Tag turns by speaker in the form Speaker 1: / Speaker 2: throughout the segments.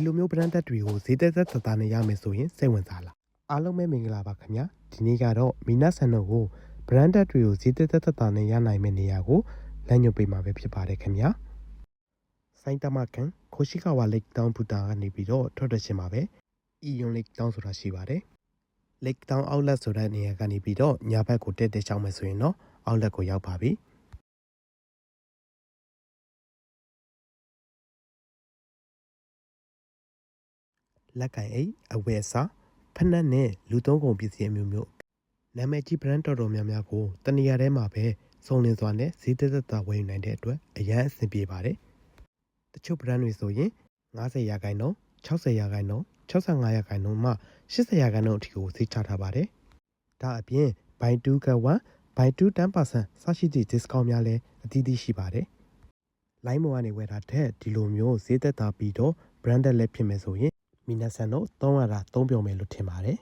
Speaker 1: လိုမျိုး brand သက်တွေကိုဈေးသက်သက်သာနဲ့ရမယ်ဆိုရင်စိတ်ဝင်စားလားအားလုံးပဲမင်္ဂလာပါခင်ဗျာဒီနေ့ကတော့မီနာဆန်တို့ကို brand သက်တွေကိုဈေးသက်သက်သာနဲ့ရနိုင်မယ့်နေရာကိုလမ်းညွှန်ပေးမှာပဲဖြစ်ပါတယ်ခင်ဗျာစိုင်းတမကန်ခိုရှိကာဝါလိတ်တောင်ဘူတာကနေပြီးတော့ထွက်ထွက်ချင်းပါပဲအီယွန်လိတ်တောင်ဆိုတာရှိပါတယ်လိတ်တောင်အောက်လက်ဆိုတဲ့နေရာကနေပြီးတော့ညာဘက်ကိုတက်တက်ချောင်းမယ်ဆိုရင်တော့အောက်လက်ကိုရောက်ပါပြီလက်ကင်အိတ်အဝယ်အစားဖက်နက်နဲ့လူသုံးကုန်ပစ္စည်းအမျိုးမျိုးနာမည်ကြီး brand တော်တော်များများကိုတနေရာထဲမှာပဲစုံလင်စွာနဲ့ဈေးသက်သက်သာဝယ်ယူနိုင်တဲ့အတွက်အရန်အဆင်ပြေပါတယ်တချို့ brand တွေဆိုရင်50ရာခိုင်နှုန်း60ရာခိုင်နှုန်း65ရာခိုင်နှုန်းမှ80ရာခိုင်နှုန်းအထိကိုဈေးချထားပါတယ်ဒါအပြင် buy 2 get 1 buy 2 10% စရှိသည့် discount များလည်းအသီးသီးရှိပါတယ်လိုင်းမော်ကနေဝယ်တာထက်ဒီလိုမျိုးဈေးသက်သာပြီးတော့ branded လည်းဖြစ်မယ်ဆိုရင်မီနာဆန်တို့သုံးရတာသုံးပြုံမယ်လို့ထင်ပါတယ်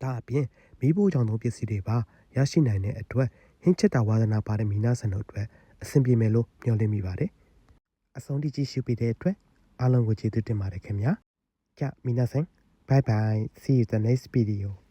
Speaker 1: ဒါအပြင်မီးဖိုးကြောင့်သုံးပစ္စည်းတွေပါရရှိနိုင်တဲ့အတွက်ဟင်းချက်တာဝါသနာပါတဲ့မီနာဆန်တို့အတွက်အဆင်ပြေမယ်လို့မျှော်လင့်မိပါတယ်အဆုံးထိကြည့်ရှုပေးတဲ့အတွက်အားလုံးကိုကျေးဇူးတင်ပါတယ်ခင်ဗျာကြမီနာဆန် bye bye see you the next video